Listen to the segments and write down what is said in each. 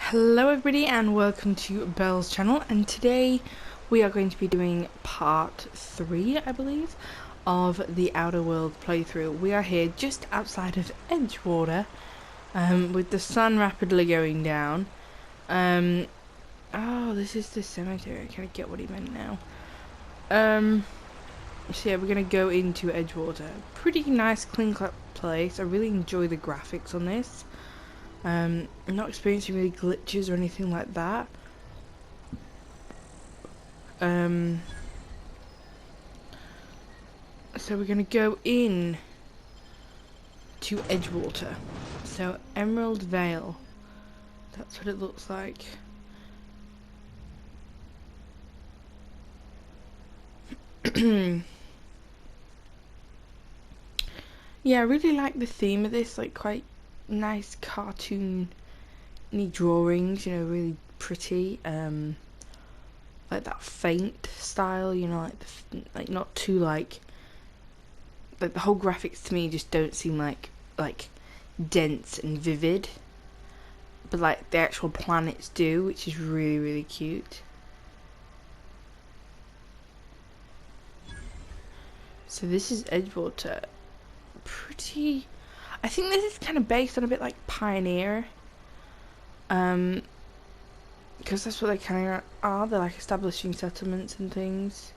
Hello everybody and welcome to Belle's channel, and today we are going to be doing part 3, I believe, of the Outer Worlds playthrough. We are here just outside of Edgewater, with the sun rapidly going down. Oh, this is the cemetery. I kind of get what he meant now. So yeah, we're going to go into Edgewater. Pretty nice, clean-cut place. I really enjoy the graphics on this. I'm not experiencing really glitches or anything like that. So we're gonna go in to Edgewater. So Emerald Vale. That's what it looks like. Yeah, I really like the theme of this, like quite nice cartoony drawings, you know, really pretty, like that faint style, you know, like not too like the whole graphics to me just don't seem like dense and vivid, but like the actual planets do, which is really cute. So this is Edgewater. Pretty, I think this is kind of based on a bit like Pioneer, because that's what they kind of are. They're like establishing settlements and things.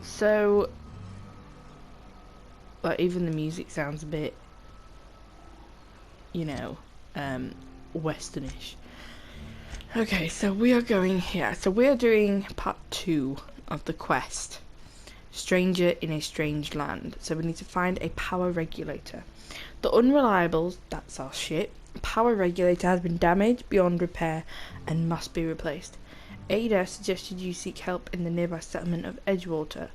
So like even the music sounds a bit, you know, westernish. Okay, so we are going here. So we are doing part 2 of the quest, Stranger in a Strange Land. So we need to find a power regulator. The unreliable, that's our ship, power regulator has been damaged beyond repair and must be replaced. Ada suggested you seek help in the nearby settlement of Edgewater.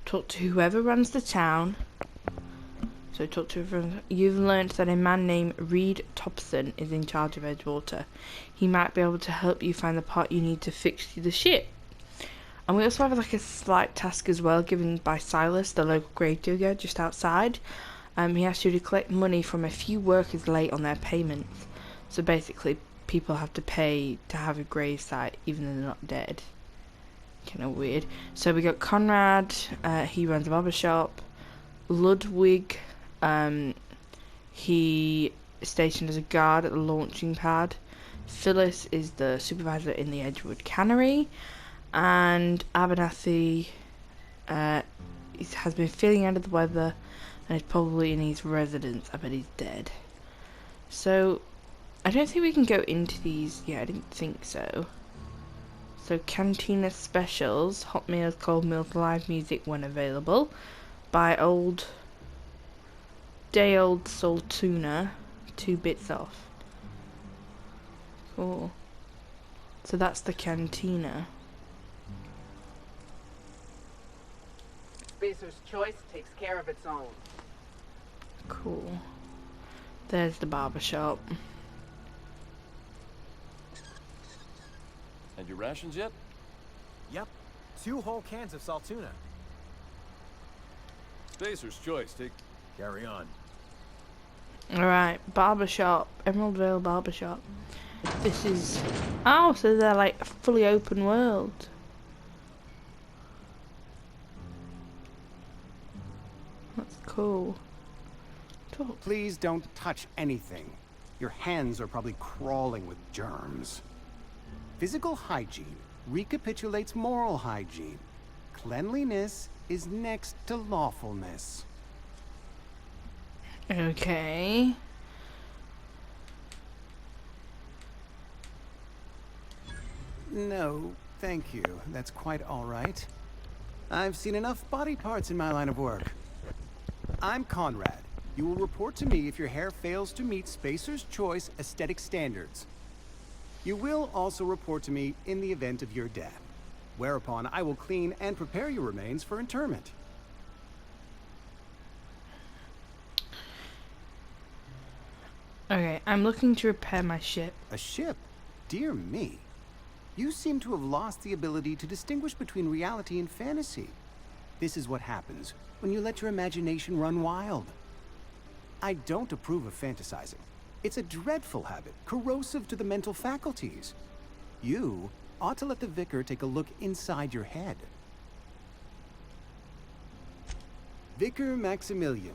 Talk to whoever runs the town. So talk to everyone. You've learnt that a man named Reed Thompson is in charge of Edgewater. He might be able to help you find the part you need to fix the ship. And we also have like a slight task as well given by Silas, the local grave digger just outside. He asked you to collect money from a few workers late on their payments. So basically people have to pay to have a grave site even though they're not dead. Kind of weird. So we got Conrad, he runs a barber shop. Ludwig, he is stationed as a guard at the launching pad. Phyllis is the supervisor in the Edgewood Cannery. And Abernathy has been feeling under the weather and is probably in his residence. I bet he's dead. So I don't think we can go into these. Yeah, I didn't think so. So Cantina Specials, hot meals, cold meals, live music when available. Buy day old salt tuna, 2 bits off. Cool. So that's the cantina. Spacer's Choice takes care of its own. Cool. There's the barber shop. And your rations yet? Yep. 2 whole cans of salt tuna. Spacer's Choice, take... Carry on. Alright, barber shop. Emerald Vale barber shop. This is... Oh, so they're like a fully open world. That's cool. Talk. Please don't touch anything. Your hands are probably crawling with germs. Physical hygiene recapitulates moral hygiene. Cleanliness is next to lawfulness. Okay. No, thank you. That's quite all right. I've seen enough body parts in my line of work. I'm Conrad. You will report to me if your hair fails to meet Spacer's Choice aesthetic standards. You will also report to me in the event of your death, whereupon I will clean and prepare your remains for interment. Okay, I'm looking to repair my ship. A ship? Dear me. You seem to have lost the ability to distinguish between reality and fantasy. This is what happens when you let your imagination run wild. I don't approve of fantasizing. It's a dreadful habit, corrosive to the mental faculties. You ought to let the vicar take a look inside your head. Vicar Maximilian,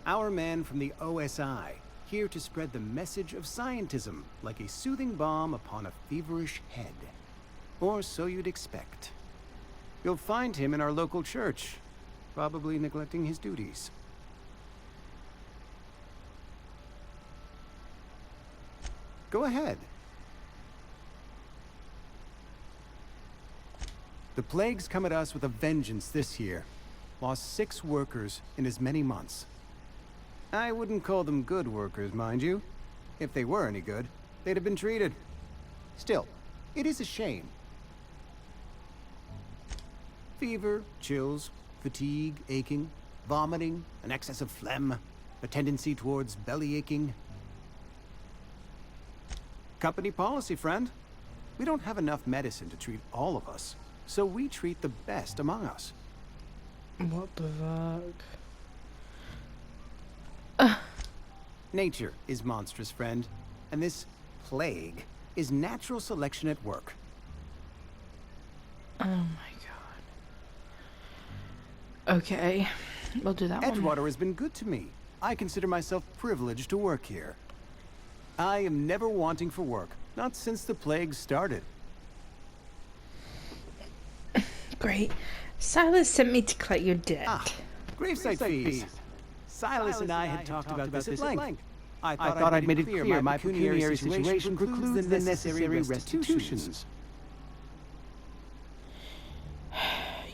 our man from the OSI, here to spread the message of scientism like a soothing balm upon a feverish head. Or so you'd expect. You'll find him in our local church, probably neglecting his duties. Go ahead. The plague's come at us with a vengeance this year. Lost 6 workers in as many months. I wouldn't call them good workers, mind you. If they were any good, they'd have been treated. Still, it is a shame. Fever, chills, fatigue, aching, vomiting, an excess of phlegm, a tendency towards belly aching. Company policy, friend. We don't have enough medicine to treat all of us, so we treat the best among us. What the fuck? Nature is monstrous, friend, and this plague is natural selection at work. Oh my god. Okay, we'll do that one. Edgewater has been good to me. I consider myself privileged to work here. I am never wanting for work, not since the plague started. Great. Silas sent me to collect your debt. Ah, gravesite fees. Silas and I had talked about this at length. I thought I'd made it clear my pecuniary situation precludes the necessary restitutions.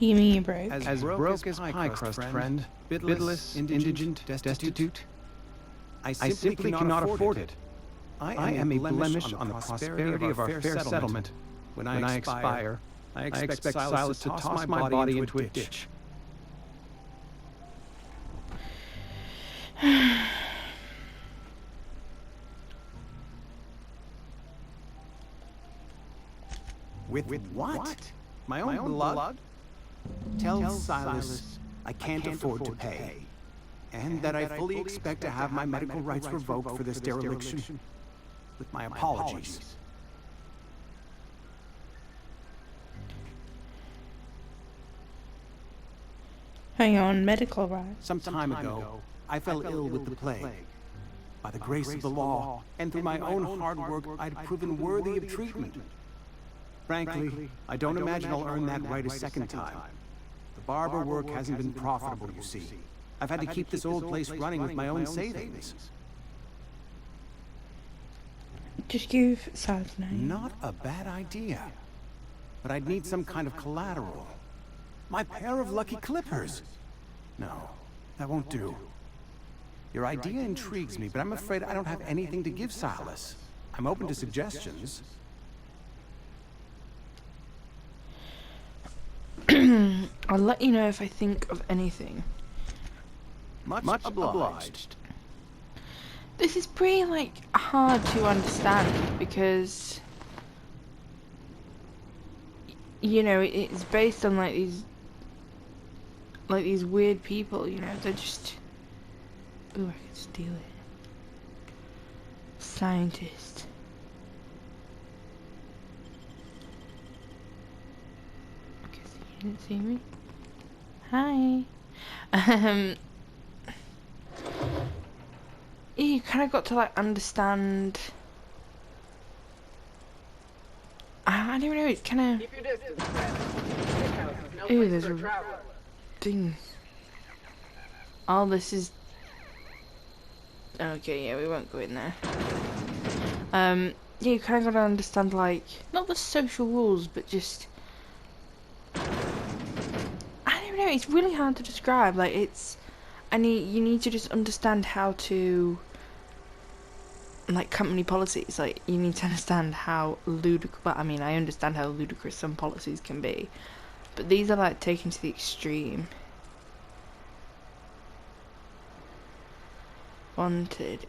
You mean you're broke? As broke as pie crust, friend. Bidless, indigent, destitute. I simply cannot afford it. I am a blemish on the prosperity of our fair settlement. When I expire, I expect Silas to toss my body into a ditch. With what? My own blood? Tell Silas I can't afford to pay. And that I fully expect to have my medical rights revoked for this dereliction. With my apologies. Hang on, medical rights. Some time ago, I fell ill with the plague. By the grace of the law, and through my own hard work, I'd proven worthy of treatment. Frankly, I don't imagine I'll earn that right a second time. The barber work hasn't been profitable, you see. I've had to keep this old place running with my own savings. Just give Silas a name. Not a bad idea. But I'd need some kind of collateral. My pair of lucky clippers. No, that won't do. Your idea intrigues me, but I'm afraid I don't have anything to give Silas. I'm open to suggestions. I'll let you know if I think of anything. Much obliged. This is pretty, like, hard to understand because, you know, it's based on, like, these weird people, you know, they're just... Ooh, I could steal it. Scientist. I guess he didn't see me. Hi. You kind of got to, like, understand... I don't know, it's kind of... Keep your distance, friend. This house is no Ooh, place there's for a a traveler. thing. All this is... Okay, yeah, we won't go in there. Yeah, you kind of got to understand, like, not the social rules, but just... I don't know, it's really hard to describe, like, it's... you need to just understand how to... like, company policies, like, you need to understand how ludicrous... Well, I mean, I understand how ludicrous some policies can be, but these are, like, taken to the extreme. Wanted,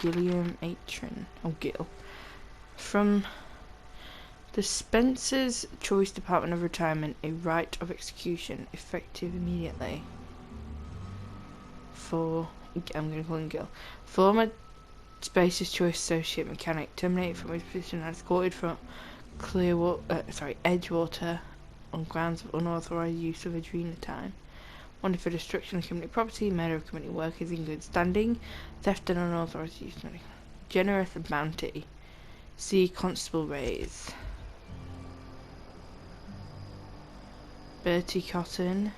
Gilliam Atron, or Gil, from the Spencer's Choice Department of Retirement, a right of execution effective immediately for I'm gonna call him Gil. Former Spacer's Choice associate mechanic terminated from his position and escorted from Edgewater on grounds of unauthorized use of adrenal time. Wanted for destruction of company property, murder of company workers in good standing, theft and unauthorized use of money. Generous bounty. See Constable Rays. Bertie Cotton.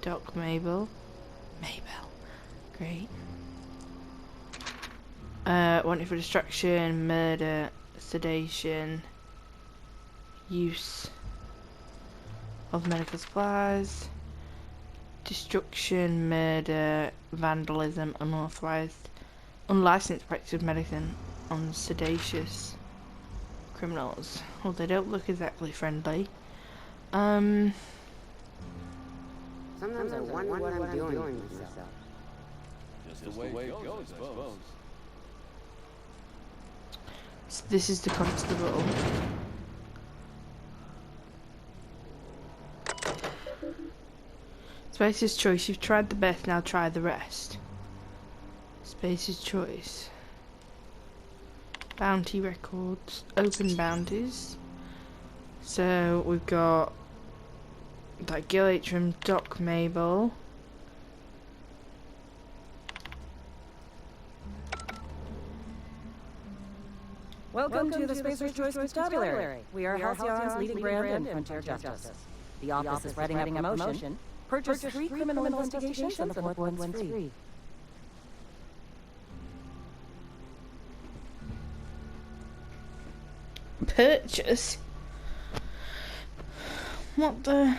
Doc Mabel. Great. Wanted for destruction, murder, sedation, use of medical supplies, destruction, murder, vandalism, unlicensed practice of medicine on sedacious criminals. Well, they don't look exactly friendly. Sometimes I wonder what I'm doing with myself. Just the way it goes, I suppose. So this is the constable. Spacer's Choice. You've tried the best, now try the rest. Spacer's Choice. Bounty records. Open bounties. So we've got that Gil Atram, Doc Mabel. Welcome to the Spacer's Choice Constabulary. We are Halcyon's leading brand in frontier justice. The office is writing up a motion. Purchase 3 criminal investigations and the 4th one's free. Purchase? What the?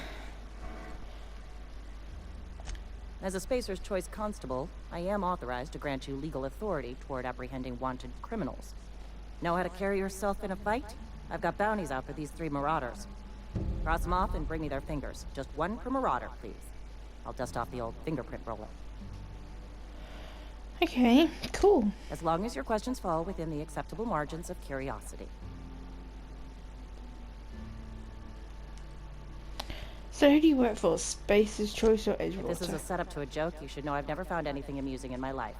As a Spacer's Choice constable, I am authorized to grant you legal authority toward apprehending wanted criminals. Know how to carry yourself in a fight? I've got bounties out for these 3 marauders. Cross them off and bring me their fingers. Just 1 per marauder, please. I'll dust off the old fingerprint roller. Okay, cool. As long as your questions fall within the acceptable margins of curiosity. So who do you work for? Spacer's Choice or Edgewater? If this is a setup to a joke, you should know I've never found anything amusing in my life.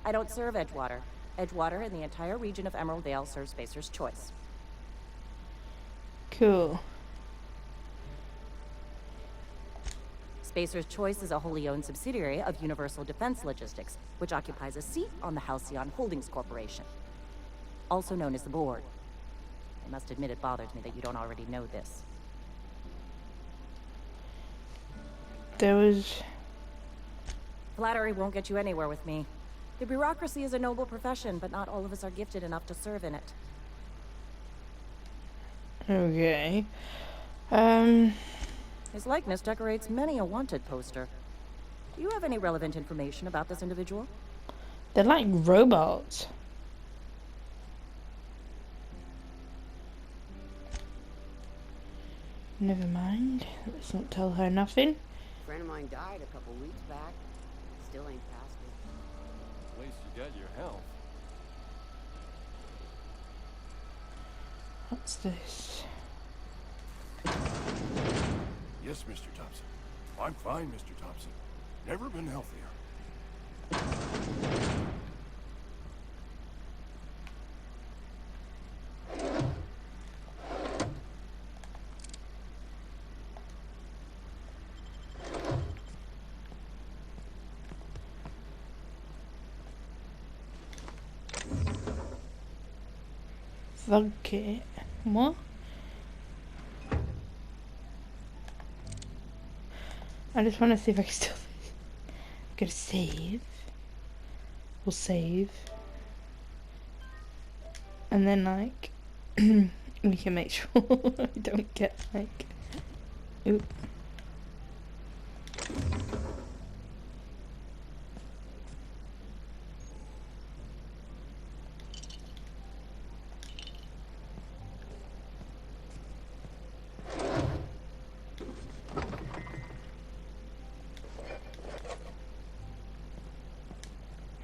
I don't serve Edgewater. Edgewater and the entire region of Emerald Dale serve Spacer's Choice. Cool. Spacer's Choice is a wholly owned subsidiary of Universal Defense Logistics, which occupies a seat on the Halcyon Holdings Corporation, also known as the Board. I must admit it bothers me that you don't already know this. There was... Flattery won't get you anywhere with me. The bureaucracy is a noble profession, but not all of us are gifted enough to serve in it. Okay. His likeness decorates many a wanted poster. Do you have any relevant information about this individual? They're like robots. Never mind. Let's not tell her nothing. A friend of mine died a couple weeks back. Still ain't past it. At least you got your health. What's this? Yes, Mr. Thompson. I'm fine, Mr. Thompson. Never been healthier. Okay. What? I just want to see if I can still... I'm gonna save. We'll save. And then, like, we can make sure we don't get, like... Oop.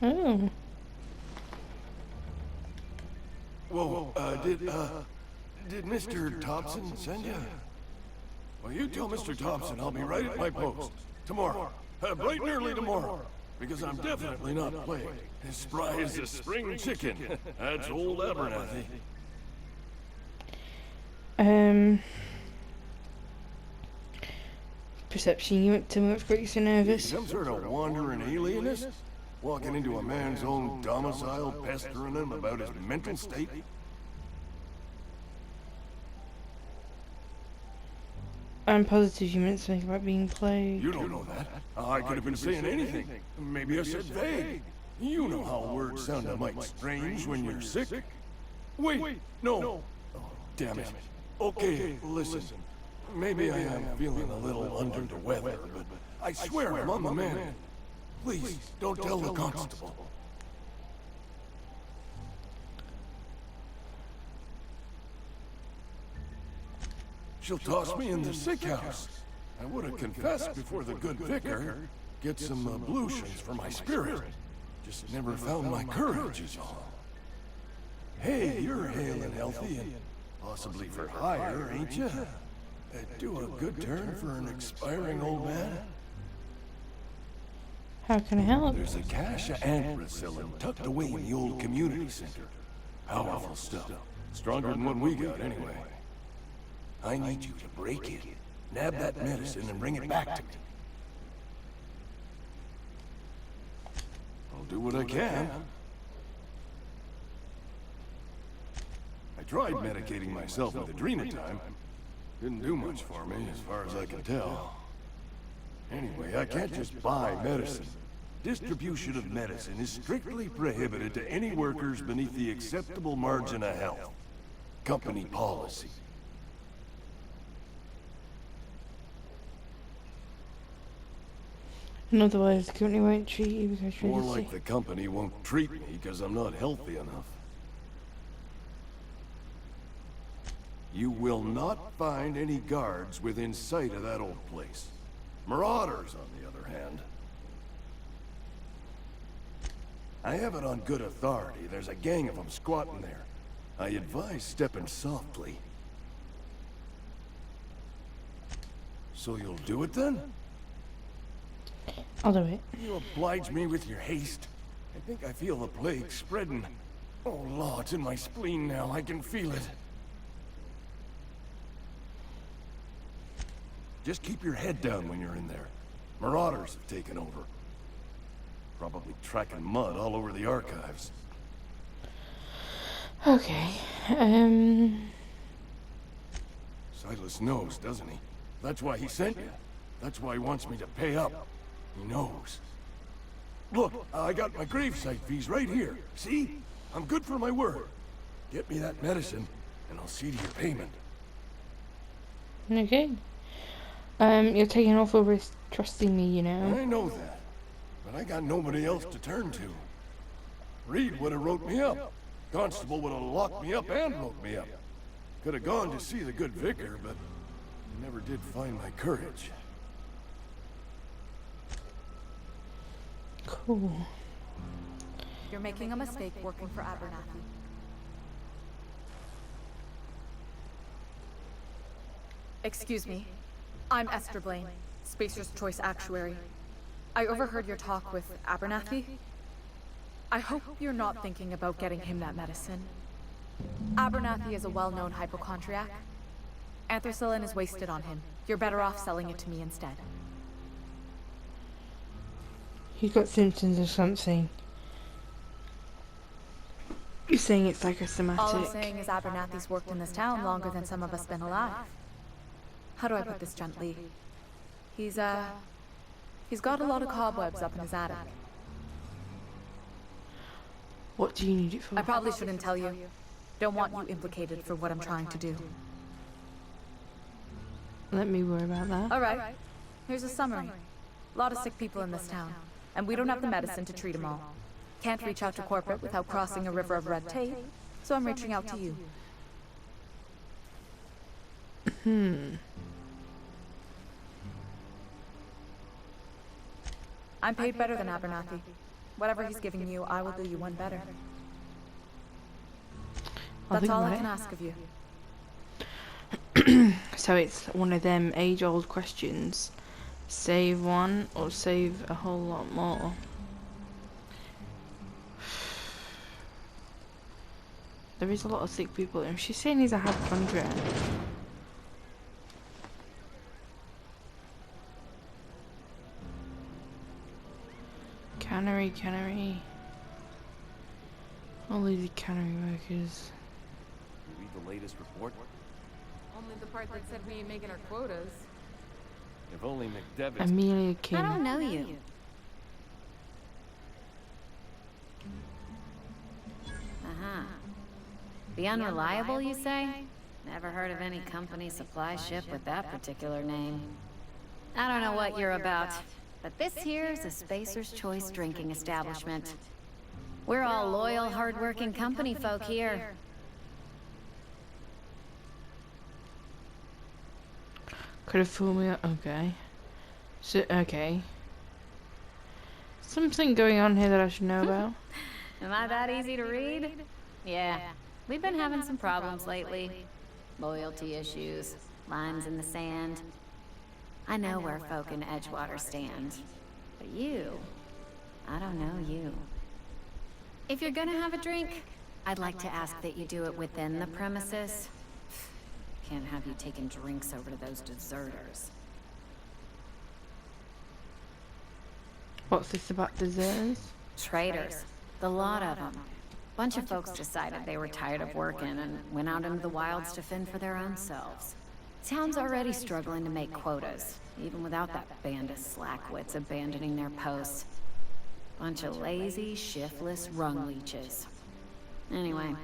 Oh. Whoa, did Mr. Thompson send you? Well, you tell Mr. Thompson I'll be right at my post. Tomorrow. Bright and early tomorrow. Because I'm definitely not plagued. As spry as a spring chicken. That's old Abernathy. Perception, you went too much, got you so nervous. Some sort of wandering alienist? Walking into a man's own domicile, pestering him about his mental state? I'm positive you meant something about being plagued. You don't know that. I could have been saying anything. Maybe I said vague. You know how words sound a mite strange when you're sick. Wait, no. Oh, damn it. Okay, listen. Maybe I am feeling a little under the weather, but I swear I'm on the man. Please, don't tell the constable. She'll toss me in the sick house. I would have confessed before the good vicar. Get some ablutions for my spirit. Just never found my courage is all. Hey, you're hale and healthy and possibly for hire, ain't you? Do a good turn for an expiring old man. How can I help? There's a cache of anthracillin tucked away in the old community center. Powerful stuff. Stronger than what we got, anyway. I need you to break it, nab that medicine, and bring it back to me. I'll do what I can. I tried medicating myself with adrenatime. Didn't do much for me, as far as I can tell. Anyway, I can't just buy medicine. Distribution of medicine is strictly prohibited to any workers beneath the acceptable margin of health. Company policy. And otherwise, the company won't treat you because you're More the like sick. the company won't treat me because I'm not healthy enough. You will not find any guards within sight of that old place. Marauders, on the other hand. I have it on good authority. There's a gang of them squatting there. I advise stepping softly. So you'll do it then? I'll do it. You oblige me with your haste. I think I feel the plague spreading. Oh, Lord, it's in my spleen now. I can feel it. Just keep your head down when you're in there. Marauders have taken over. Probably tracking mud all over the archives. Okay, Silas knows, doesn't he? That's why he sent you. That's why he wants me to pay up. He knows. Look, I got my gravesite fees right here. See? I'm good for my word. Get me that medicine, and I'll see to your payment. okay. You're taking awful risk trusting me, you know. I know that. But I got nobody else to turn to. Reed would have wrote me up. Constable would have locked me up and wrote me up. Could have gone to see the good vicar, but I never did find my courage. Cool. You're making a mistake working for Abernathy. Excuse me. I'm Esther Blaine, Spacer's Choice Actuary. I overheard your talk with Abernathy. I hope you're not thinking about getting him that medicine. Abernathy is a well-known hypochondriac. Anthracillin is wasted on him. You're better off selling it to me instead. He's got symptoms of something. You're saying it's psychosomatic. All I'm saying is Abernathy's worked in this town longer than some of us been alive. How do I put this gently? He's got a lot of cobwebs up in his attic. What do you need it for? I probably shouldn't tell you. Don't want you implicated for what I'm trying to do. Let me worry about that. Alright, here's a summary. A lot of sick people in this town, and we don't have the medicine to treat them all. Can't reach out to corporate without crossing a river of red tape, so I'm reaching out to you. I'm paid better than Abernathy. Whatever he's giving you, I will do you one better. I'll That's think all about I it. can ask of you. So it's one of them age-old questions. Save one or save a whole lot more. There is a lot of sick people. If she's saying he's a hypochondriac. Cannery. All these cannery workers. You read the latest report? Only the part that said we ain't making our quotas. If only McDevitt. Amelia King. I don't know you. Uh-huh. The Unreliable, you say? Never heard of any company supply ship with that particular name. I don't know what you're about, but this here's a Spacer's Choice drinking establishment. We're all loyal, hard-working company folk here. Could have fooled me. Okay. So, okay. Something going on here that I should know about. Am I that easy to read? Yeah. We've been having some problems lately. Loyalty issues, lines in the sand. I know where folk in Edgewater stand. But you, I don't know you. If you're gonna have a drink, I'd like to ask that you do it within the premises. Can't have you taking drinks over to those deserters. What's this about deserters? Traitors. The lot of them. Bunch of folks decided they were tired of working and went out into the wilds to fend for their own selves. Town's already struggling to make quotas, even without that band of slackwits abandoning their posts. Bunch of lazy, shiftless rung leeches. Anyway,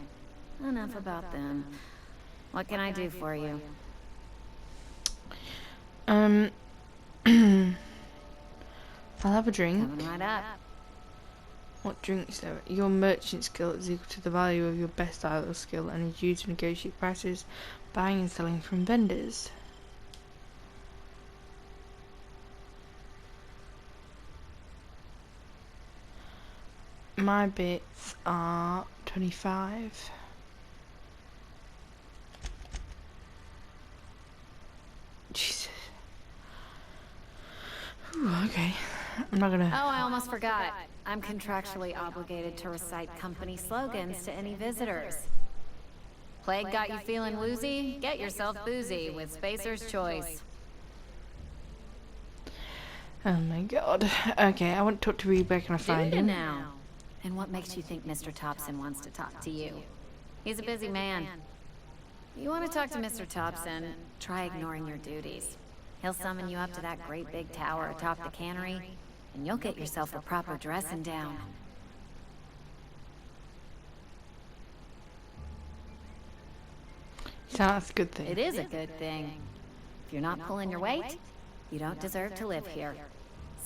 enough about them. What can I do for you? I'll have a drink. Coming right up. What drinks though? Your merchant skill is equal to the value of your best idle skill and is used to negotiate prices, buying and selling from vendors. My bits are 25. Jesus. Ooh, okay. I'm not gonna. Oh, I almost forgot. I'm contractually obligated to recite company slogans to any visitors. Plague got you feeling woozy? Get yourself boozy with Spacer's Choice. Oh my god. Okay, I want to talk to Reed. Where can I find him? Now. And what makes you think Mr. Thompson wants to talk to you? He's a busy man. You want to talk to Mr. Thompson, try ignoring your duties. He'll summon you up to that great big tower atop the cannery, and you'll get yourself a proper dressing down. So that's a good thing. It is a good thing. If you're not pulling your weight, you don't deserve to live here.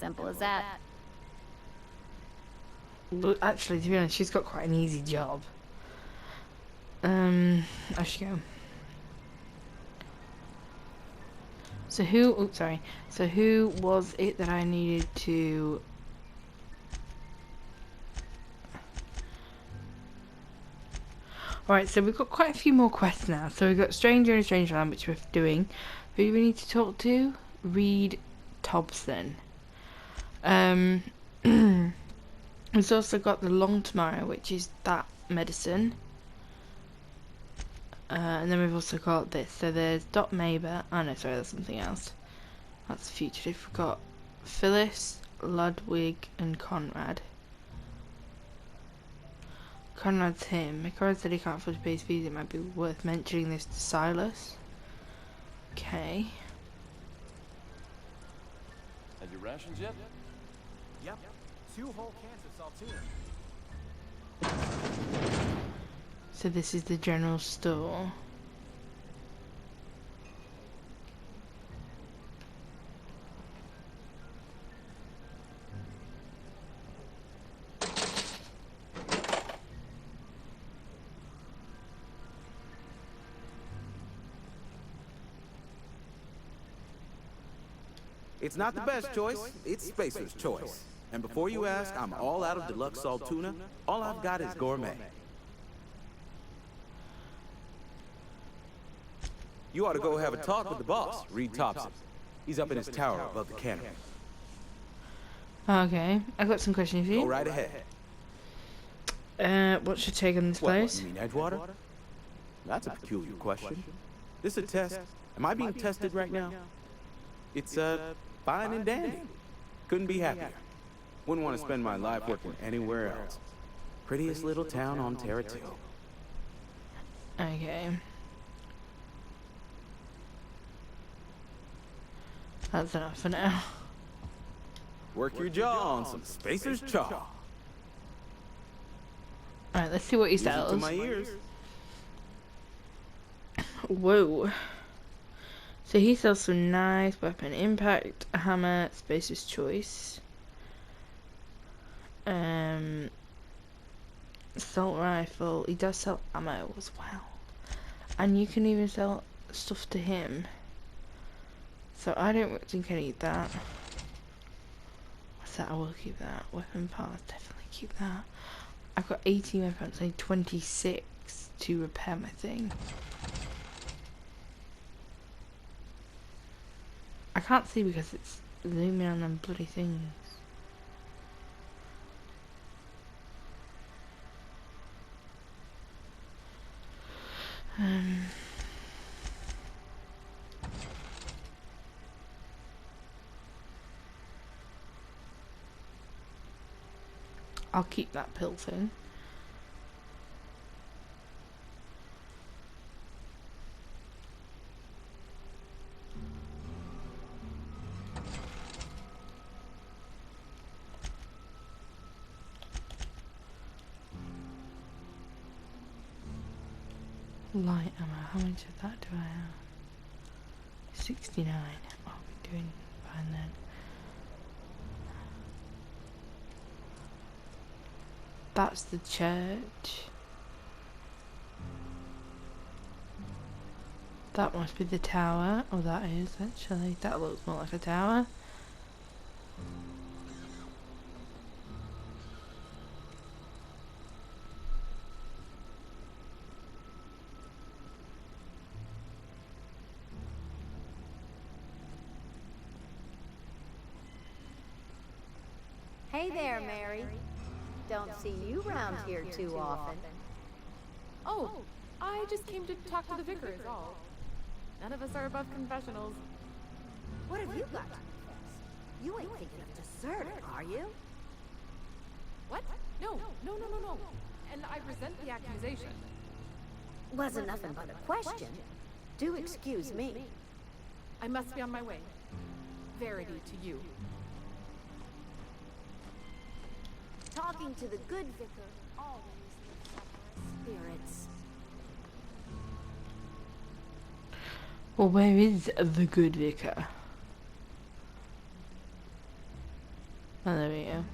Simple as that. Well, actually, to be honest, she's got quite an easy job. I should go. So who? Oh, sorry. So who was it that I needed to? Alright, so we've got quite a few more quests now. So we've got Stranger in Strangeland, which we're doing. Who do we need to talk to? Reed Thompson. We've also got the Long Tomorrow, which is that medicine. And then we've also got this. So there's Dot Maber. Oh no, sorry, that's something else. That's Fugitive. We've got Phyllis, Ludwig, and Conrad. Conrad's him. Conrad said he can't afford to pay his fees. It might be worth mentioning this to Silas. Okay. Had your rations yet? Yep. 2 whole cans of saltuna. So this is the general store. It's not the best choice, it's Spacer's Choice. And before you ask, I'm all out of deluxe salt tuna. All I've got is gourmet. You ought to go have a talk with the boss, Reed Thompson. He's up in his tower above the cannery. Okay, I've got some questions for you. Go right ahead. What's your take on this place? You mean Edgewater? That's a peculiar question. This a test? Am I being tested right now? It's, fine and dandy. Couldn't be happier. Wouldn't want to spend my life working anywhere else. Prettiest little town on Terra 2. Okay. That's enough for now. Work your jaw on some Spacer's Chaw. Alright, let's see what he Music to sells. my ears. Whoa. So he sells some nice weapon. Impact, hammer, Spacer's Choice. Assault rifle. He does sell ammo as well. And you can even sell stuff to him. So I don't think I need that. What's that? I will keep that. Weapon parts, definitely keep that. I've got 18 weapons, I need 26 to repair my thing. I can't see because it's zooming on them bloody things. I'll keep that pill thing. Light ammo, how much of that do I have? 69. I'll be doing fine then. That's the church. That must be the tower. Oh, that is actually. That looks more like a tower. Hey there, Mary. Don't see you round here too often. Oh, I just came to talk to the vicar is all. None of us are above confessionals. What have you got to confess? You ain't thinking of deserting, are you? What? No. And I resent the accusation. Wasn't nothing but a question. Do excuse me. I must be on my way. Verity to you. Talking to the good vicar always lifts up our spirits. Well, where is the good vicar? Oh, there we go.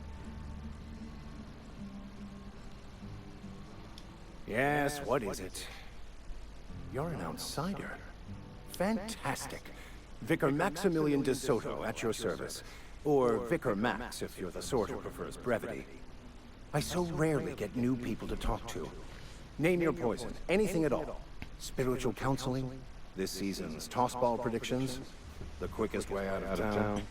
Yes, what is it? You're an outsider. Fantastic. Vicar Maximilian de Soto at your service. Or Vicar Max if you're the sort who prefers brevity. I so rarely get new people to talk to. Name your poison, anything at all. Spiritual counseling, this season's tossball predictions, the quickest way out of town.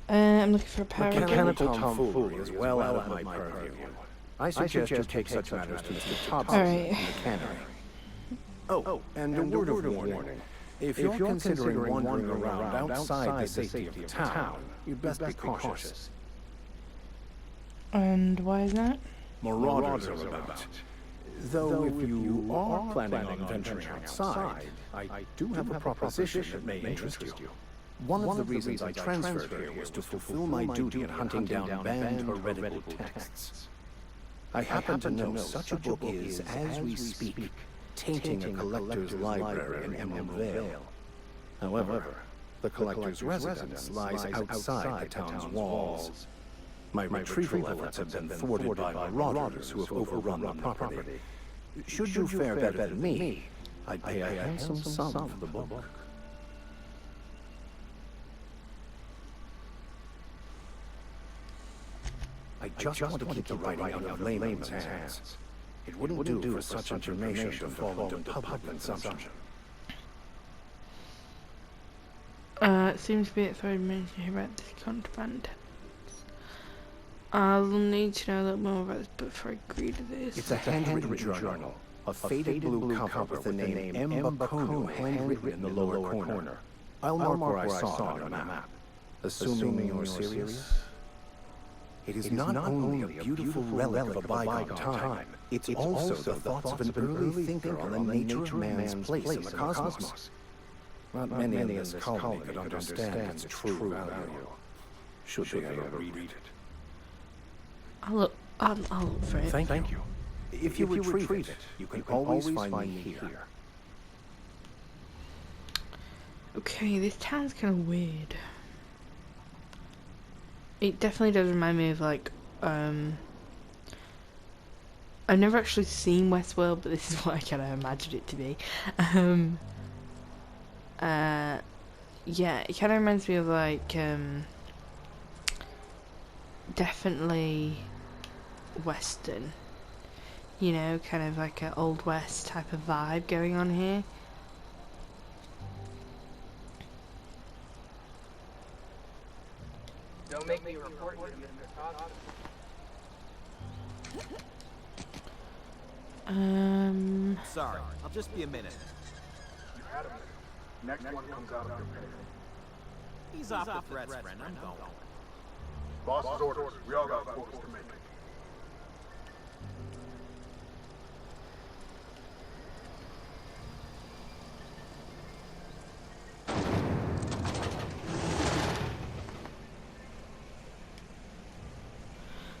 I'm looking for a power. Mechanical tomfoolery is well out of my purview. I suggest you take such matters to Mr. Thompson in the cannery. Oh, and a word of warning. If you're considering wandering around outside the safety of the town, you'd best be cautious. And why is that? Marauders are about. Though if you are planning on venturing outside, I do have a proposition that may interest you. One of the reasons I transferred here was to fulfill my duty in hunting down banned heretical texts. I happen to know such a book is, as we speak, tainting a collector's library in Emerald Vale. However, the collector's residence lies outside the town's walls. My retrieval efforts have been thwarted by marauders who have overrun the property. Should you fare better than me, I'd pay a handsome sum for the book. I just want to keep the writing out of layman's hands. It wouldn't do for such information to fall into public consumption. It seems to be at 3 minutes to hear about this contraband. I'll need to know a little more about this before I agree to this. It's a handwritten journal. A faded blue cover with the name M. Bakunu handwritten in the lower corner. I'll mark where I saw it on a map. Assuming you're serious? It is not only a beautiful relic of a bygone time, it's also the thoughts of an early thinker on the nature of man's place in the cosmos. Not many in this colony could understand its true value, should they ever read it. I'll look for it. Thank you. If you retrieve it, you can always find me here. Okay, this town's kind of weird. It definitely does remind me of like, I've never actually seen Westworld, but this is what I kind of imagined it to be. Yeah, it kind of reminds me of like, definitely Western. You know, kind of like an Old West type of vibe going on here. Don't make me report you to Mr. Costa. Sorry, I'll just be a minute. You had a minute. Next one comes out of your pay. He's off the threats, friend. I'm going. Boss's orders. We all got quotas to make.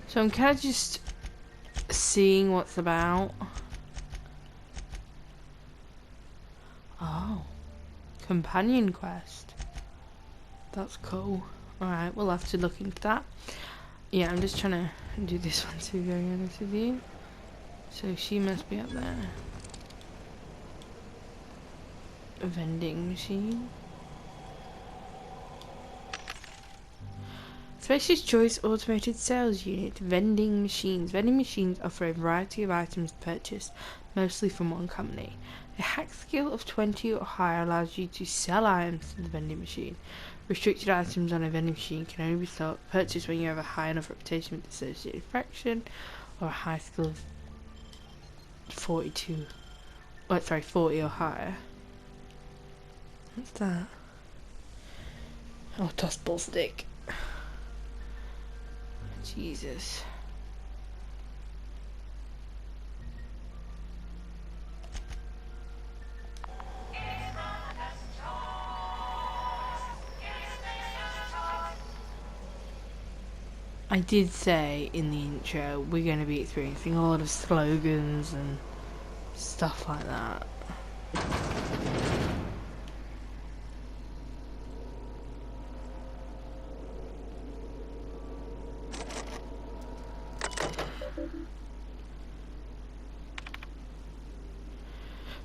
So I'm kind of just seeing what's about. Oh, companion quest. That's cool. Alright, we'll have to look into that. Yeah, I'm just trying to do this one to be very honest with you. So she must be up there. A vending machine. Spacer's Choice Automated Sales Unit. Vending machines. Vending machines offer a variety of items purchased, mostly from one company. A hack skill of 20 or higher allows you to sell items to the vending machine. Restricted items on a vending machine can only be purchased when you have a high enough reputation with the associated fraction, or a high skill of 40 or higher. What's that? Oh, tossball stick. Jesus. I did say in the intro we're going to be experiencing a lot of slogans and stuff like that.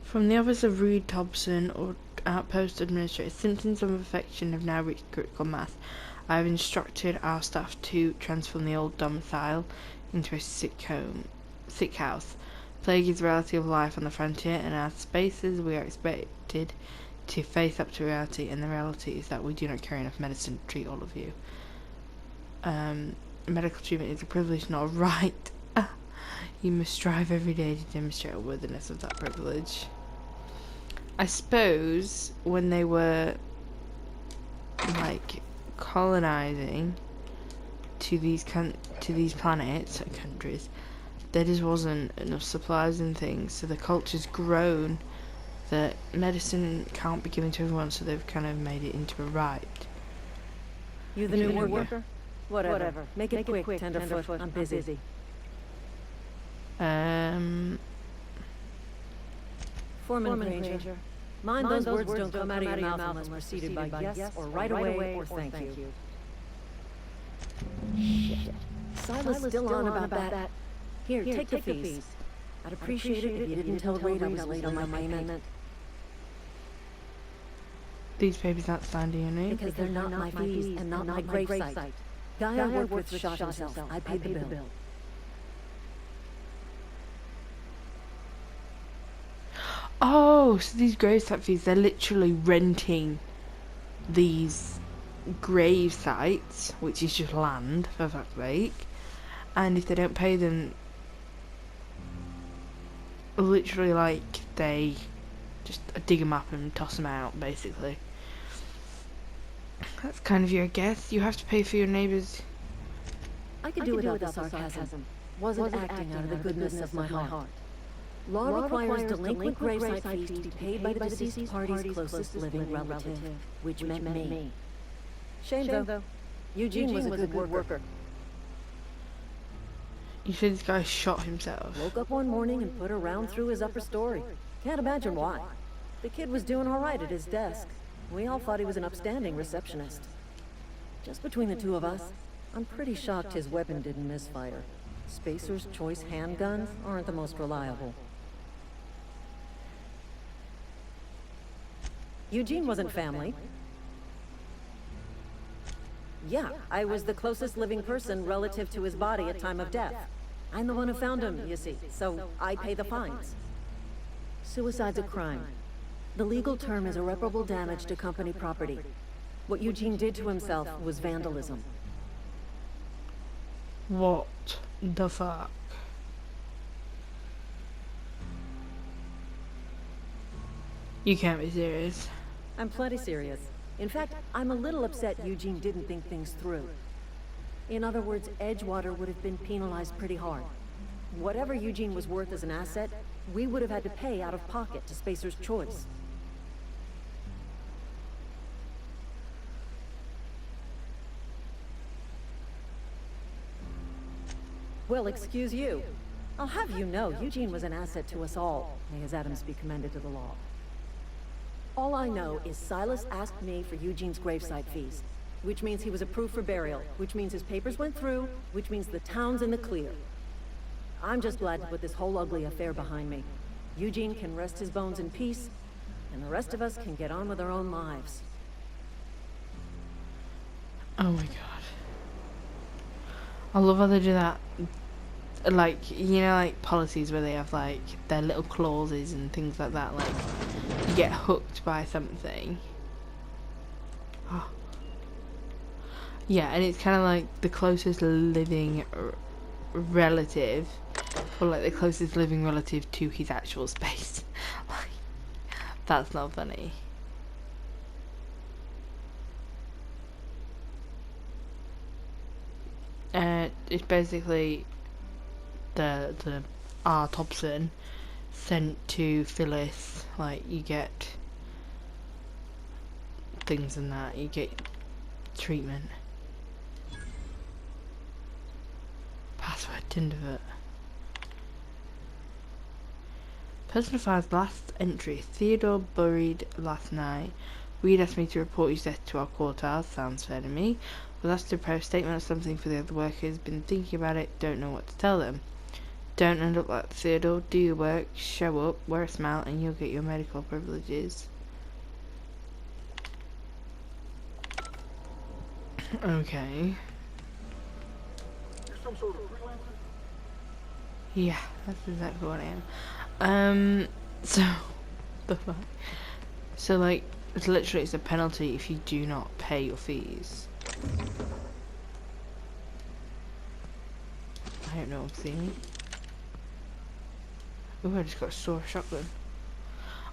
From the office of Reed Thompson, or Outpost Administrator, symptoms of infection have now reached critical mass. I have instructed our staff to transform the old domicile into a sick house. Plague is a reality of life on the frontier, and as spacers we are expected to face up to reality, and the reality is that we do not carry enough medicine to treat all of you. Medical treatment is a privilege, not a right. You must strive every day to demonstrate a worthiness of that privilege. I suppose when they were like colonizing to these planets and countries, there just wasn't enough supplies and things, so the culture's grown that medicine can't be given to everyone, so they've kind of made it into a right. You the new worker? Whatever. Make it quick, Tenderfoot. I'm busy. Foreman Granger. Mind those words don't come out of your mouth unless preceded by yes, or right away, or thank you. Shit. Silas still on about that. Here, take the fees. I'd appreciate it if you didn't tell Reed I was late on my payment. These papers outstanding, you know? Because they're not my fees and not my gravesite. Guy I worked with shot himself. I paid the bill. Oh, so these gravesite fees, they're literally renting these grave sites, which is just land, for fuck's sake, and if they don't pay them, literally like they just dig them up and toss them out, basically. That's kind of your guess. You have to pay for your neighbours. I could do without the sarcasm. Wasn't acting out of the goodness of my heart. Law requires delinquent gravesite fees to be paid by the deceased party's closest living relative, which meant me. Shame though. Eugene was a good worker. You said this guy shot himself. Woke up one morning and put a round through his upper story. Can't imagine why. The kid was doing all right at his desk. We all thought he was an upstanding receptionist. Just between the two of us, I'm pretty shocked his weapon didn't misfire. Spacer's Choice handguns aren't the most reliable. Eugene wasn't family. Yeah, I was the closest living person relative to his body at time of death. I'm the one who found him, you see, so I pay the fines. Suicide's a crime. The legal term is irreparable damage to company property. What Eugene did to himself was vandalism. What the fuck? You can't be serious. I'm plenty serious. In fact, I'm a little upset Eugene didn't think things through. In other words, Edgewater would have been penalized pretty hard. Whatever Eugene was worth as an asset, we would have had to pay out of pocket to Spacer's Choice. Well, excuse you. I'll have you know, Eugene was an asset to us all. May his atoms be commended to the law. All I know is Silas asked me for Eugene's gravesite fees, which means he was approved for burial, which means his papers went through, which means the town's in the clear. I'm just glad to put this whole ugly affair behind me. Eugene can rest his bones in peace, and the rest of us can get on with our own lives. Oh my god. I love how they do that. Like, you know, like policies where they have like their little clauses and things like that, like you get hooked by something. Oh. Yeah, and it's kind of like the closest living relative, or like the closest living relative to his actual space. Like, that's not funny. It's basically the autopsy sent to Phyllis. Like, you get things and that, you get treatment. Password Tinderfoot. Personal files last entry. Theodore buried last night. Reed asked me to report his death to our quarters. Sounds fair to me. Was asked to prepare a statement or something for the other workers. Been thinking about it. Don't know what to tell them. Don't end up like Theodore. Do your work. Show up. Wear a smile and you'll get your medical privileges. Okay. You're some sort of freelancer? Yeah, that's exactly what I am. So the fuck? So like, it's literally, it's a penalty if you do not pay your fees. I don't know, see me? Ooh, I just got a sore shotgun.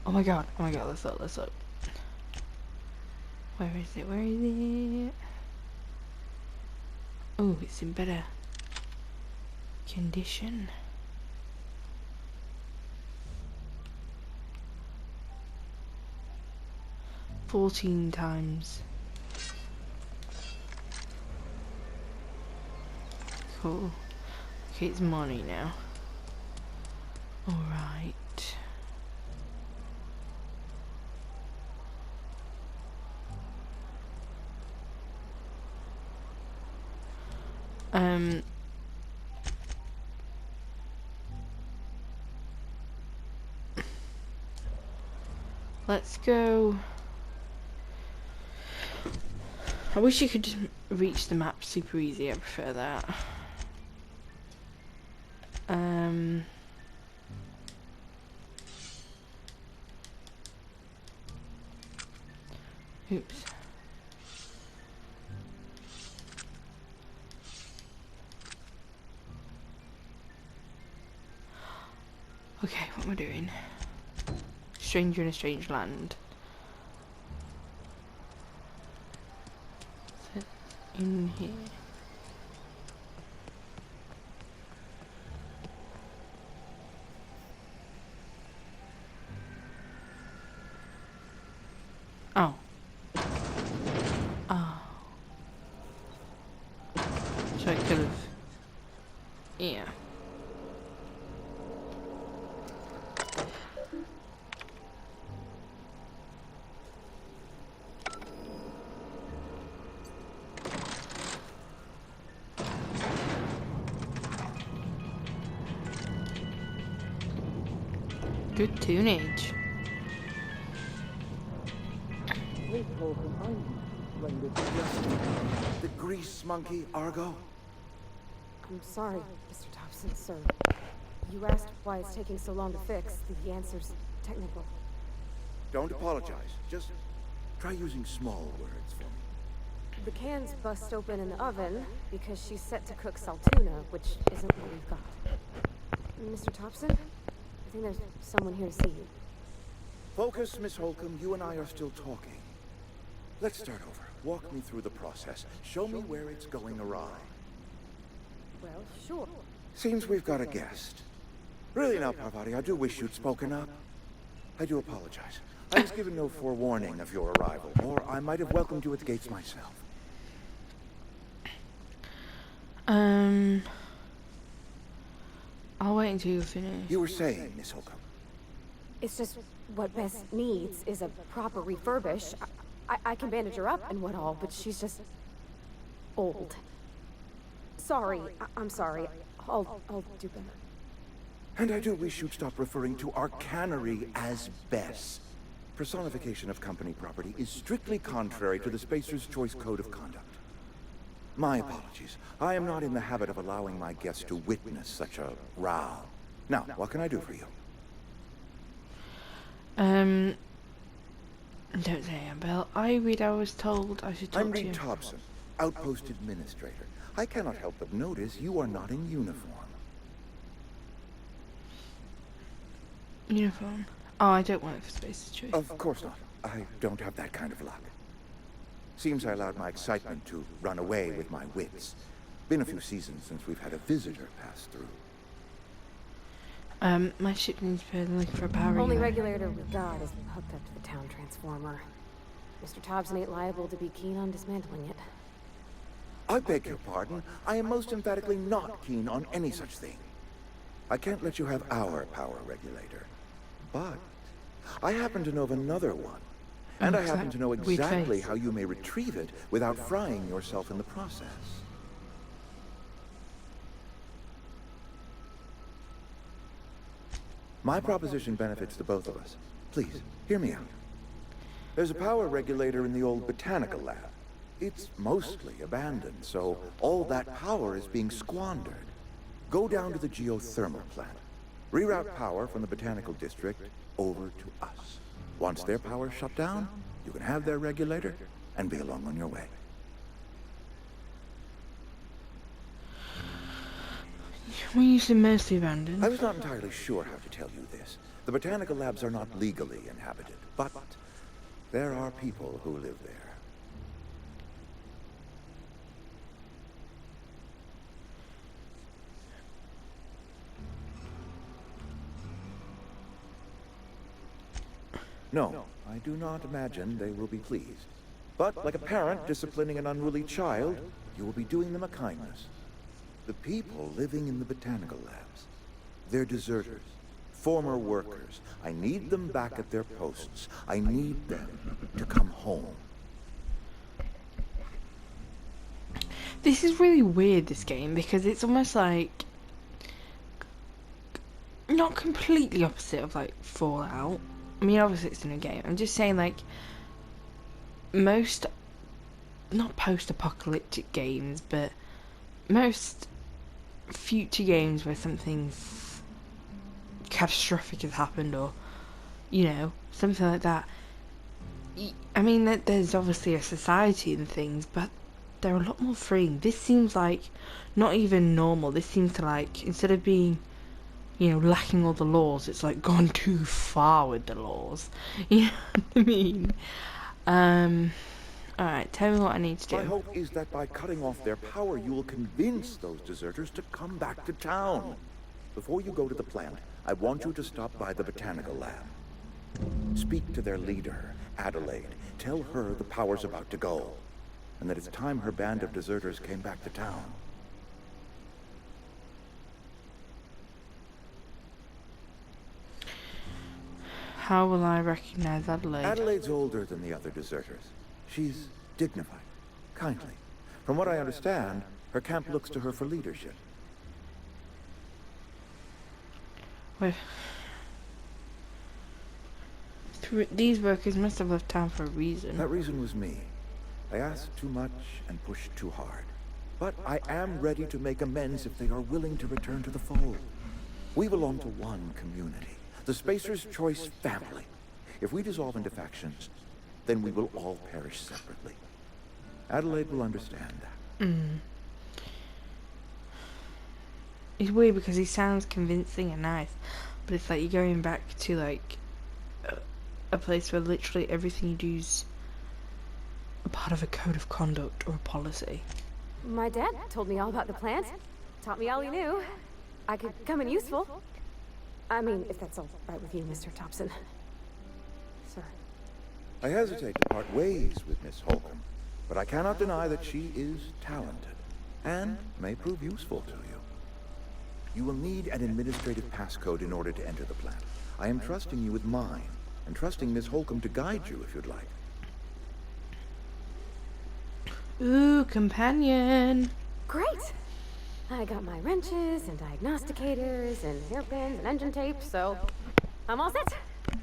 Oh my god, let's look, let's look. Where is it, where is it? Oh, it's in better condition. $14 times. Cool. Okay, it's money now. Alright. Let's go. I wish you could just reach the map super easy. I prefer that. Oops. Okay, what am I doing? Stranger in a strange land. Is it in here? Oh. Oh. So I could have... Yeah. Good tunage. The grease monkey, Argo? I'm sorry, Mr. Thompson, sir. You asked why it's taking so long to fix. The answer's technical. Don't apologize. Just try using small words for me. The cans bust open in the oven because she's set to cook saltuna, which isn't what we've got. Mr. Thompson? I think there's someone here to see you. Focus, Miss Holcomb. You and I are still talking. Let's start over. Walk me through the process. Show me where it's going awry. Well, sure. Seems we've got a guest. Really now, Parvati, I do wish you'd spoken up. I do apologize. I was given no forewarning of your arrival, or I might have welcomed you at the gates myself. I'll wait until you finish. You were saying, Miss Holcomb. It's just what Bess needs is a proper refurbish. I can bandage her up and what all, but she's just old. Sorry, I'm sorry. I'll do better. And I do wish you'd stop referring to our cannery as Bess. Personification of company property is strictly contrary to the Spacer's Choice Code of Conduct. My apologies. I am not in the habit of allowing my guests to witness such a row. Now, what can I do for you? Don't say Annabelle. I was told I should talk I'm to you. Reed Thompson, Outpost Administrator. I cannot help but notice you are not in uniform. Uniform? Oh, I don't want it for Space's Choice. Of course not. I don't have that kind of luck. Seems I allowed my excitement to run away with my wits. Been a few seasons since we've had a visitor pass through. My ship needs further looking for a power Only unit. regulator we got is hooked up to the town transformer. Mr. Thompson ain't liable to be keen on dismantling it. I beg your pardon. I am most emphatically not keen on any such thing. I can't let you have our power regulator. But I happen to know of another one. And I happen to know exactly how you may retrieve it without frying yourself in the process. My proposition benefits the both of us. Please, hear me out. There's a power regulator in the old botanical lab. It's mostly abandoned, so all that power is being squandered. Go down to the geothermal plant. Reroute power from the botanical district over to us. Once their power's shut down, you can have their regulator and be along on your way. When you say mostly abandoned... I was not entirely sure how to tell you this. The botanical labs are not legally inhabited, but there are people who live there. No, I do not imagine they will be pleased. But like a parent disciplining an unruly child, you will be doing them a kindness. The people living in the botanical labs, they're deserters, former workers. I need them back at their posts. I need them to come home. This is really weird, this game, because it's almost like... not completely opposite of, like, Fallout. I mean, obviously it's in a game. I'm just saying, like, most, not post-apocalyptic games, but most future games where something catastrophic has happened, or, you know, something like that. I mean, there's obviously a society and things, but they're a lot more freeing. This seems like not even normal. This seems to, like, instead of being you know, lacking all the laws. It's like gone too far with the laws. You know what I mean? Alright, tell me what I need to do. My hope is that by cutting off their power, you will convince those deserters to come back to town. Before you go to the plant, I want you to stop by the botanical lab. Speak to their leader, Adelaide. Tell her the power's about to go, and that it's time her band of deserters came back to town. How will I recognize Adelaide? Adelaide's older than the other deserters. She's dignified, kindly. From what I understand, her camp looks to her for leadership. Wait. These workers must have left town for a reason. That reason was me. I asked too much and pushed too hard. But I am ready to make amends if they are willing to return to the fold. We belong to one community, the Spacer's Choice family. If we dissolve into factions, then we will all perish separately. Adelaide will understand that. It's weird because he sounds convincing and nice, but it's like you're going back to like a place where literally everything you do is a part of a code of conduct or a policy. My dad told me all about the plant. Taught me all he knew. I could come in useful. I mean, if that's all right with you, Mr. Thompson. Sir. I hesitate to part ways with Miss Holcomb, but I cannot deny that she is talented and may prove useful to you. You will need an administrative passcode in order to enter the plant. I am trusting you with mine, and trusting Miss Holcomb to guide you if you'd like. Ooh, companion. Great! I got my wrenches and diagnosticators and hairpins and engine tape, so I'm all set.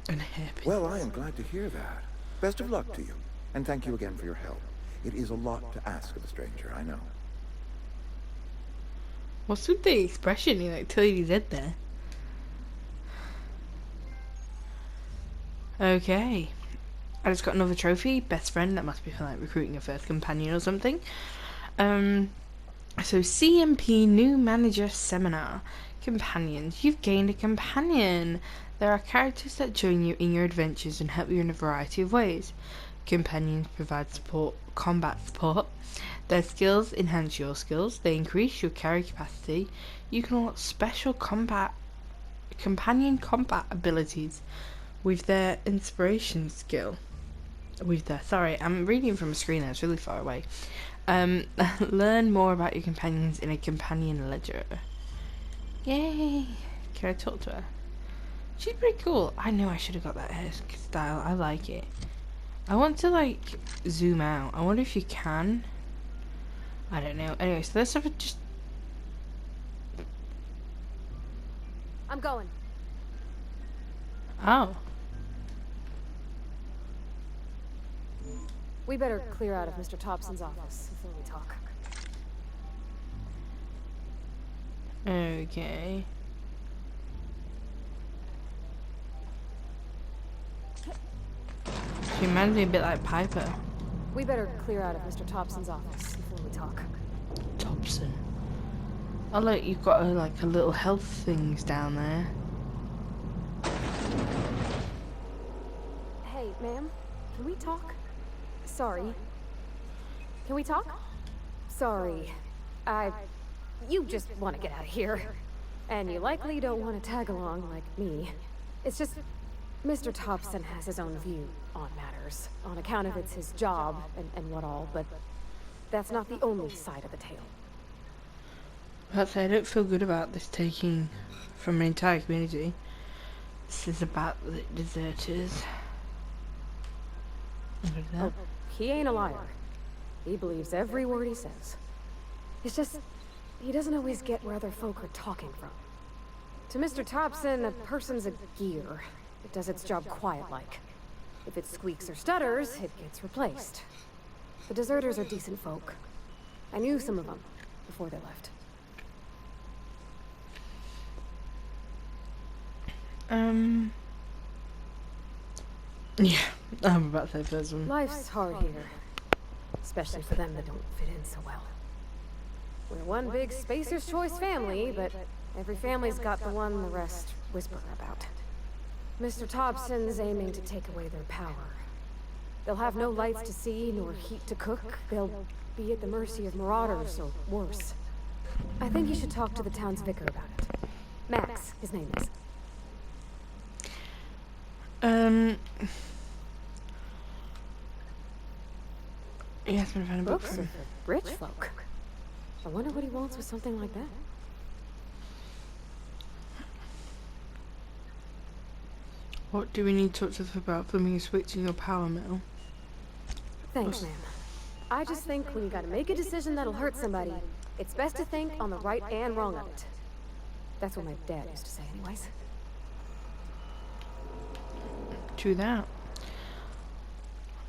And hairpins. Well, I am glad to hear that. Best of luck to you, and thank you again for your help. It is a lot to ask of a stranger, I know. What's with the expression he like tilted his head there? Okay. I just got another trophy. Best friend. That must be for like recruiting a first companion or something. So CMP new manager seminar. Companions. You've gained a companion. There are characters that join you in your adventures and help you in a variety of ways. Companions provide support, combat support. Their skills enhance your skills. They increase your carry capacity. You can unlock special companion combat abilities with their inspiration skill. Sorry, I'm reading from a screen that's really far away. Learn more about your companions in a companion ledger. Yay! Can I talk to her? She's pretty cool. I knew I should have got that hairstyle. I like it. I want to like zoom out. I wonder if you can. I don't know. Anyway, so let's have a just. I'm going. Oh. We better clear out of Mr. Thompson's office before we talk. Okay. She reminds me a bit like Piper. We better clear out of Mr. Thompson's office before we talk. Thompson. Oh look, you've got like a little health things down there. Hey, ma'am, can we talk? Sorry. Can we talk? Sorry. You just want to get out of here. And you likely don't want to tag along like me. It's just, Mr. Thompson has his own view on matters, on account of it's his job and what all, but that's not the only side of the tale. But I don't feel good about this taking from an entire community. This is about the deserters. Oh, he ain't a liar. He believes every word he says. It's just, he doesn't always get where other folk are talking from. To Mr. Thompson, a person's a gear. It does its job quiet-like. If it squeaks or stutters, it gets replaced. The deserters are decent folk. I knew some of them before they left. Yeah, I'm about to say first one. Life's hard here. Especially for them that don't fit in so well. We're one big Spacer's Choice family, but Every family's got the one the rest whisper about. Mr. Thompson's aiming to take away their power. They'll have no lights to see, nor heat to cook. They'll be at the mercy of marauders, or worse. I think you should talk to the town's vicar about it. Max, his name is. Yes, but I found a book. Books of rich folk. I wonder what he wants with something like that. What do we need to talk to them about? Flipping a switch in your power mill? Thanks, ma'am. I just think when you gotta make a decision that'll hurt somebody, it's best to think on the right and wrong of it. That's what my dad used to say anyways. True that.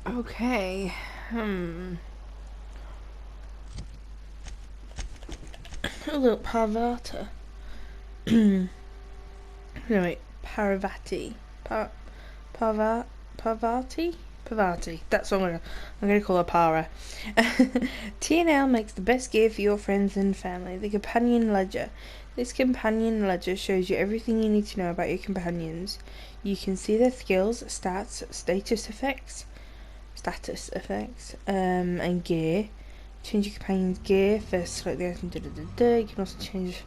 Okay. A little Parvata. No, wait. Parvati. Parvati. That's what I'm gonna call her Para. T&L makes the best gear for your friends and family. The Companion Ledger. This Companion Ledger shows you everything you need to know about your companions. You can see their skills, stats, status effects, and gear. Change your companion's gear. First select the item. You can also change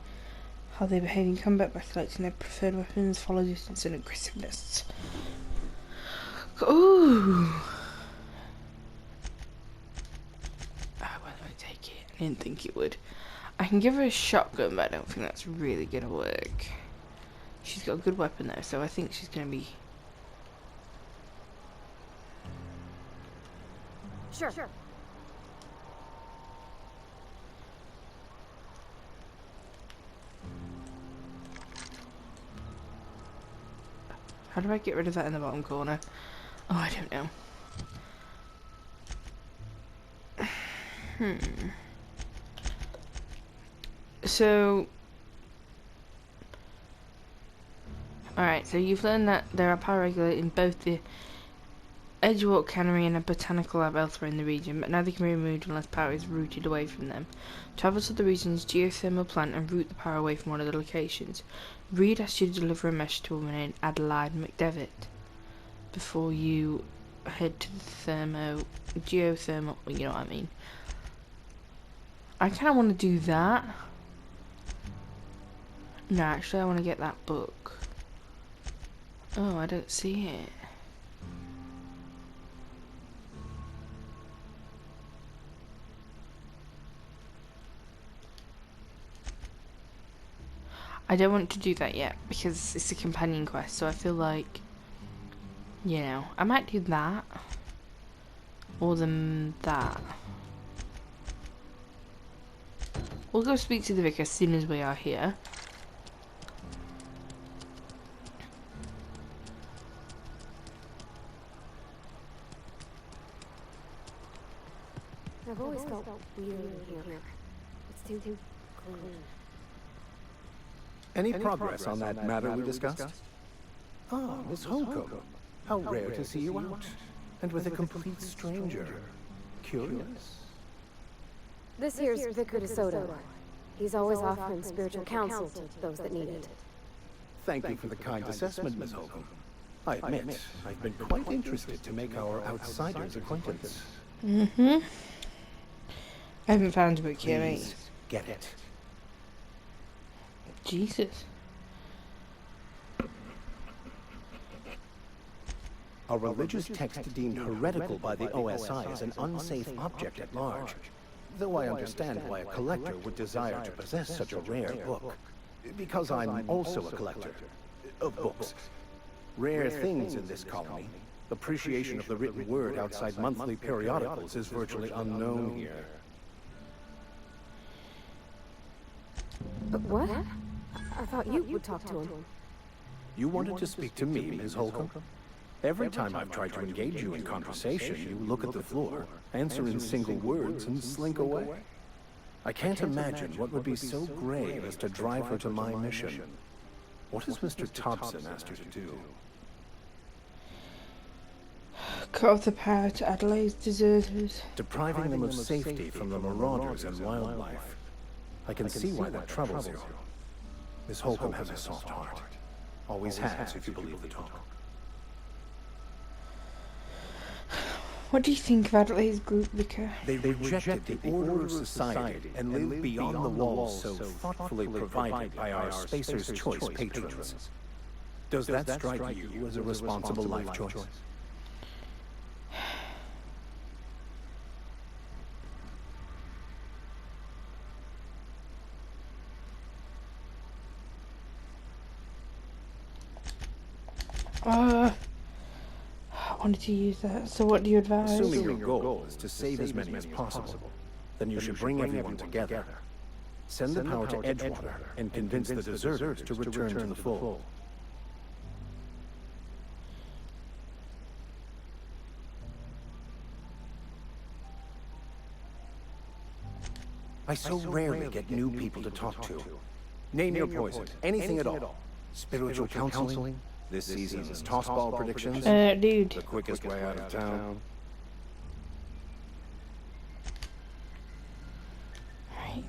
how they behave in combat by selecting their preferred weapons, follow distance, and aggressiveness. Ooh. Why did I take it? I didn't think it would. I can give her a shotgun, but I don't think that's really gonna work. She's got a good weapon though, so I think she's gonna be. Sure. How do I get rid of that in the bottom corner? Oh, I don't know. So, alright, so you've learned that there are power regulators in both the Edgewater Cannery and a botanical lab elsewhere in the region, but now they can be removed unless power is routed away from them. Travel to the region's geothermal plant and route the power away from one of the locations. Reed asked you to deliver a message to a woman named Adelaide McDevitt before you head to the geothermal, you know what I mean. I kind of want to do that. No, actually I want to get that book. Oh, I don't see it. I don't want to do that yet because it's a companion quest, so I feel like, you know, I might do that or that. We'll go speak to the vicar as soon as we are here. I've always felt weird in here. It's too clean. Any progress on that matter we discussed? Ah, Miss Holcomb. How rare to see you out. And with a complete stranger. Curious? This here's Vicar DeSoto. He's always offering spiritual counsel to those that need it. Thank you for the kind assessment, Miss Holcomb. I admit, I've been quite interested to make our outsider's acquaintance. I haven't found a book yet, mate. Please, get it. Jesus. A religious text deemed heretical by the OSI is an unsafe object at large. Though I understand why a collector would desire to possess such a rare book. Because I'm also a collector of books. Rare things in this colony. Appreciation of the written word outside monthly periodicals is virtually unknown here. But what? I thought you would talk to him. You wanted to speak to me, Ms. Holcomb? Every time I've tried to engage you in conversation, you look at the floor, answer in single words, and slink away. I can't imagine what would be so grave as to drive her to my mission. What has Mr. Thompson asked her to do? Cut off the power to Adelaide's deserters. Depriving them of safety from the marauders and wildlife. I can see why that troubles you. Miss Holcomb has a soft heart. Always has, if you believe the talk. What do you think of Adelaide's group, Vicar? They rejected the order of society and live beyond the walls so thoughtfully provided by our Spacer's Choice patrons. Does that strike you as a responsible life choice? I wanted to use that. So what do you advise? Assuming your goal is to save as many as possible, then you should bring everyone together. Send the power to Edgewater and convince the deserters to return to the fold. I so rarely get new people to talk to. Name your poison, anything at all. Spiritual counseling, this season's tossball predictions, dude. the quickest way out of town. Right.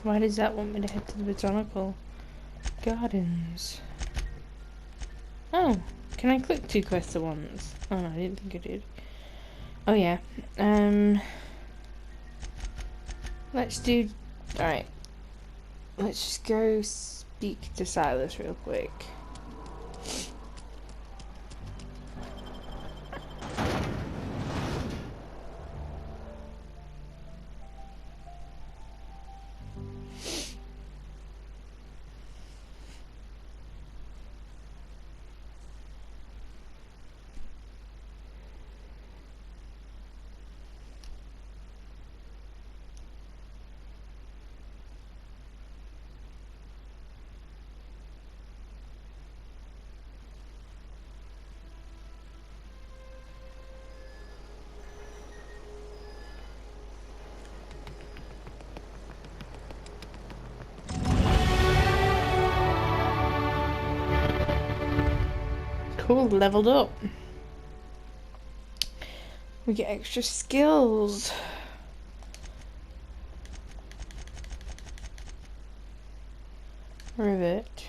Why does that want me to head to the botanical gardens? Oh, can I click 2 quests at once? Oh no, I didn't think I did. Oh yeah. Let's do. Alright. Let's just go speak to Silas real quick. Cool, leveled up. We get extra skills. Rivet.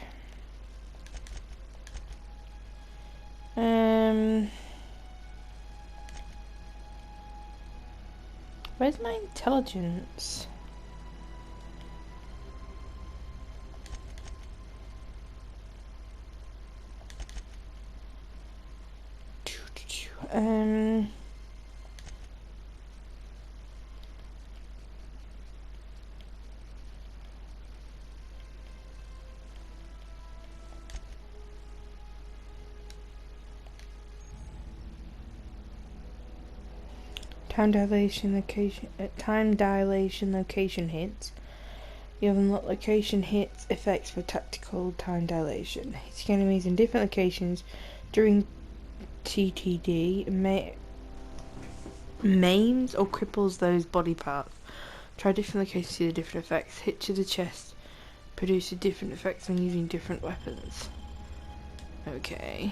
Where's my intelligence? Time dilation location hits. You have unlocked location hits effects for tactical time dilation. Hitting enemies in different locations during TTD maims or cripples those body parts. Try different locations to see the different effects. Hit to the chest produces different effects when using different weapons. Okay.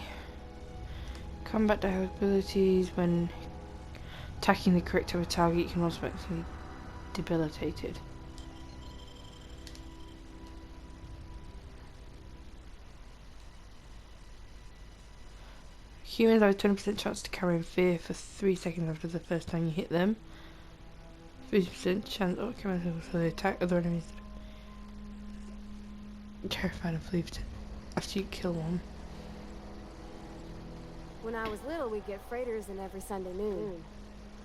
Combat abilities when attacking the correct type of target, you can also be debilitated. Humans have a 20% chance to carry in fear for 3 seconds after the first time you hit them. 50% chance of carrying for the attack other enemies. Terrified of believed after you kill one. When I was little, we'd get freighters in every Sunday noon.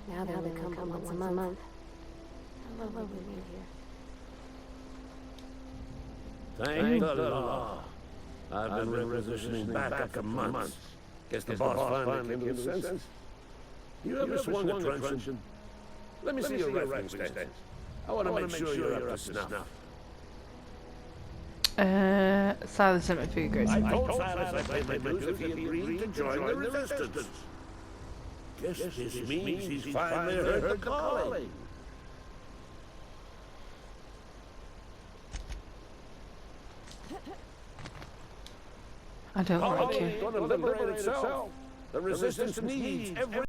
Now they only come once a month. I love living here. Thank the law. I've been repositioning back up for months. Guess the boss finally came to his senses. You ever swung a truncheon? Let me see your writing stats. I want to make sure you're up to snuff. Silas sent me through grades. I told Silas I'd pay my dues if he agreed to join the resistance. Guess this means he's finally heard the calling. I don't like it. Gonna liberate itself. The Resistance needs every